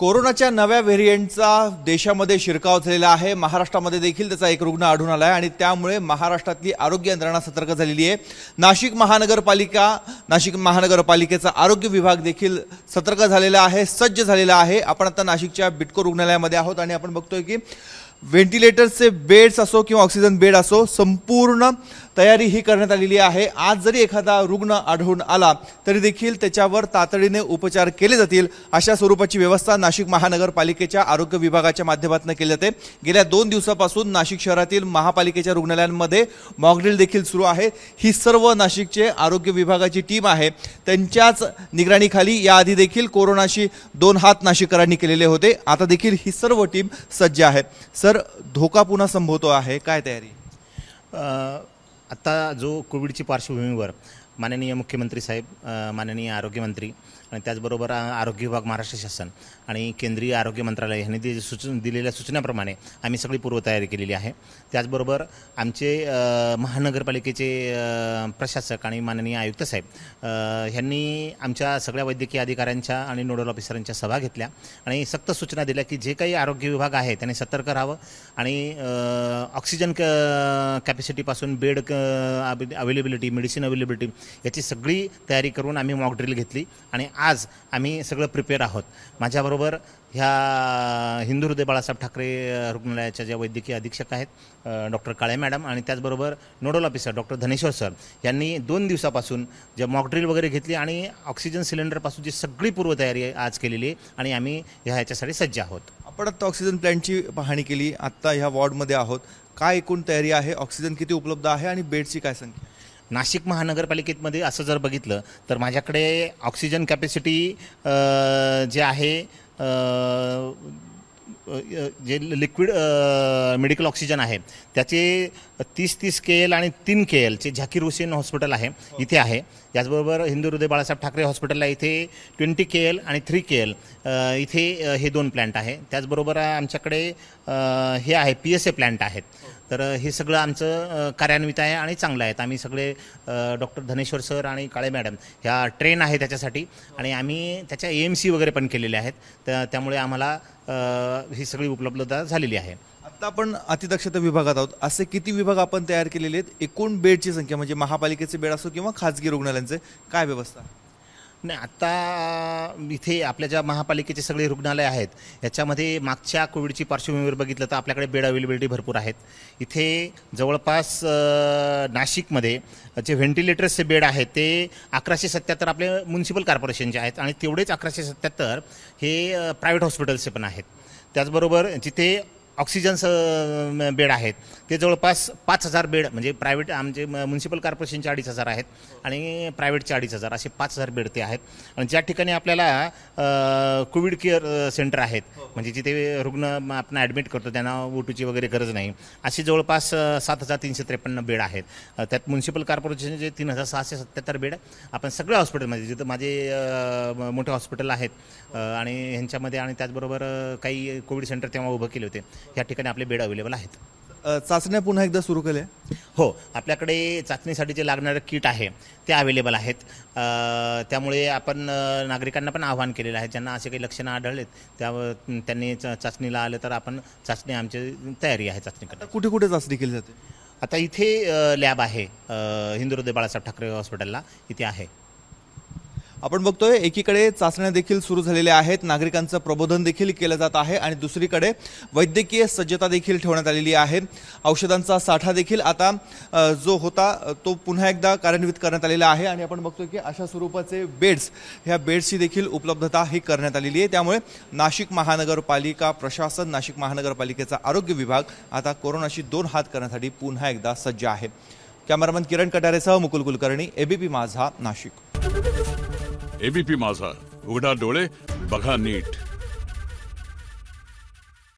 कोरोनाच्या नव्या व्हेरिएंटचा देशामध्ये शिरकाव झालेला आहे। महाराष्ट्रामध्ये देखील त्याचा एक रुग्ण आढळून आला आहे आणि त्यामुळे महाराष्ट्रातली आरोग्य यंत्रणा सतर्क झालेली आहे। नाशिक महानगरपालिकेचा आरोग्य विभाग देखील सतर्क झालेला आहे, सज्ज झालेला आहे। आपण आता नाशिकच्या बिटको रुग्णालयामध्ये आहोत आणि आपण बघतोय की व्हेंटिलेटरचे बेड्स असो किंवा ऑक्सिजन बेड असो संपूर्ण तयारी ही करण्यात आलेली आहे। आज जरी एखादा रुग्ण आढळून आला तरी देखील त्याच्यावर तातडीने उपचार केले जातील अशा स्वरूपाची व्यवस्था नाशिक महानगरपालिकेच्या आरोग्य विभागाच्या माध्यमातून केली जाते। गेल्या 2 दिवसापासून नाशिक शहरातील महापालिकेच्या रुग्णालयांमध्ये मॉकड्रिल देखील सुरू आहे। ही सर्व नाशिकचे आरोग्य विभागाची टीम आहे, त्यांच्याच निगराणीखाली याआधी देखील कोरोनाशी 2 हात नाशिककरांनी केलेले होते। आता देखील ही सर्व टीम सज्ज आहे। सर, धोका पुन्हा संभवतो आहे, काय तयारी? आता जो कोविडची पार्श्वभूमीवर माननीय मुख्यमंत्री साहेब, माननीय आरोग्यमंत्री आणि त्याचबरोबर आरोग्य विभाग, महाराष्ट्र शासन आणि केंद्रीय आरोग्य मंत्रालय यांनी दिलेल्या सूचनाप्रमाणे आम्ही सगळी पूर्वतयारी केलेली आहे। त्याचबरोबर आमचे महानगरपालिकेचे प्रशासक आणि माननीय आयुक्त साहेब यांनी आमच्या सगळ्या वैद्यकीय अधिकाऱ्यांच्या आणि नोडल ऑफिसरांच्या सभा घेतल्या आणि सक्त सूचना दिल्या की जे काही आरोग्य विभाग आहे त्यांनी सतर्क राहावं आणि ऑक्सिजन कॅपॅसिटीपासून बेड अवेलेबिलिटी, मेडिसिन अवेलेबिलिटी याची सगळी तयारी करून आम्ही मॉक ड्रिल घेतली आणि आज आम्ही सगळं प्रिपेअर आहोत। माझ्याबरोबर ह्या हिंदू हृदय बाळासाहेब ठाकरे रुग्णालयाच्या ज्या वैद्यकीय अधीक्षक आहेत डॉक्टर काळे मॅडम आणि त्याचबरोबर nodal officer doctor Dhaneshwar sir यांनी 2 दिवसापासून जे मॉक ड्रिल वगैरे घेतली आणि ऑक्सिजन सिलेंडरपासूनची सगळी पूर्वतयारी आज केलेली आहे आणि आम्ही ह्याच्यासाठी सज्ज आहोत। आपण आता ऑक्सिजन प्लॅन्टची पाहणी केली, आता ह्या वॉर्डमध्ये आहोत, काय एकूण तयारी आहे, ऑक्सिजन किती उपलब्ध आहे आणि बेडची काय संख्या? नाशिक महानगरपालिकेमध्ये असं जर बघितलं तर माझ्याकडे ऑक्सिजन कॅपॅसिटी जे आहे जे लिक्विड मेडिकल ऑक्सिजन आहे त्याचे 30 KL आणि 3 KL चे झाकीर हुसेन हॉस्पिटल आहे इथे आहे। त्याचबरोबर हिंदू हृदय बाळासाहेब ठाकरे हॉस्पिटलला इथे 20 KL आणि 3 KL इथे हे 2 प्लॅन्ट आहे। त्याचबरोबर आमच्याकडे हे आहे PSA प्लॅन्ट आहेत। तर हे सगळं आमचं कार्यान्वित आहे आणि चांगलं आहे। आम्ही सगळे डॉक्टर धनेश्वर सर आणि काळे मॅडम ह्या ट्रेन आहे त्याच्यासाठी आणि आम्ही त्याच्या AMC वगैरे पण केलेले आहेत, त्यामुळे आम्हाला ही सगळी उपलब्धता झालेली आहे। आता आपण अतिदक्षता विभागात आहोत, असे किती विभाग आपण तयार केलेले आहेत? एकूण बेडची संख्या म्हणजे महापालिकेचे बेड असो किंवा खाजगी रुग्णालयांचे काय व्यवस्था? नाही, आता इथे आपल्या ज्या महापालिकेचे सगळे रुग्णालय आहेत याच्यामध्ये मागच्या कोविडची पार्श्वभूमीवर बघितलं तर आपल्याकडे बेड अवेलेबिलिटी भरपूर आहेत। इथे जवळपास नाशिकमध्ये जे व्हेंटिलेटर्सचे बेड आहेत ते 1177 आपले म्युनिसिपल कॉर्पोरेशनचे आहेत आणि तेवढेच 1177 हे प्रायव्हेट हॉस्पिटल्सचे पण आहेत। त्याचबरोबर जिथे ऑक्सिजन बेड आहेत ते जवळपास 5000 बेड, म्हणजे प्रायव्हेट आमचे म्युनिसिपल कॉर्पोरेशनचे 2500 आहेत आणि प्रायव्हेटचे 2500, असे 5000 बेड ते आहेत। आणि ज्या ठिकाणी आपल्याला कोविड केअर सेंटर आहेत, म्हणजे जिथे रुग्ण आपण ॲडमिट करतो त्यांना O2ची वगैरे गरज नाही, असे जवळपास 7353 बेड आहेत। त्यात म्युनिसिपल कॉर्पोरेशनचे 3677 बेड आपण सगळ्या हॉस्पिटलमध्ये, जिथं माझे मोठे हॉस्पिटल आहेत आणि ह्यांच्यामध्ये आणि त्याचबरोबर काही कोविड सेंटर तेव्हा उभं केले होते, या ठिकाणी आपले बेड अवेलेबल आहेत। चाचण्या पुन्हा एकदा सुरू केल्या? हो, आपल्याकडे चाचणीसाठी जे लागणारं किट आहे ते अवेलेबल आहेत। त्यामुळे आपण नागरिकांना पण आवाहन केलेलं आहे, ज्यांना असे काही लक्षणं आढळलेत त्यांनी चाचणीला आलं तर आपण चाचणी, आमची तयारी आहे चाचणी करण्याची। कुठे कुठे चाचणी केली जाते? आता इथे लॅब आहे हिंदू हृदय बाळासाहेब ठाकरे हॉस्पिटलला, इथे आहे। आपण बघतोय एकीकडे चाचण्या देखील सुरू झालेल्या आहेत, नागरिकांचं प्रबोधन देखील केलं जात आहे आणि दुसरीकडे वैद्यकीय सज्जता देखील ठेवण्यात आलेली आहे। औषधांचा साठा देखील आता जो होता तो पुन्हा एकदा कार्यान्वित करण्यात आलेला आहे आणि आपण बघतोय की अशा स्वरूपाचे बेड्स, ह्या बेड्सची देखील उपलब्धता ही करण्यात आलेली आहे। त्यामुळे नाशिक महानगरपालिका प्रशासन, नाशिक महानगरपालिकेचा आरोग्य विभाग आता कोरोनाशी 2 हात करण्यासाठी पुन्हा एकदा सज्ज आहे। कॅमेरामन किरण कटारेसह मुकुल कुलकर्णी, ABP माझा, नाशिक। ABP माझा, उघडा डोळे बघा नीट।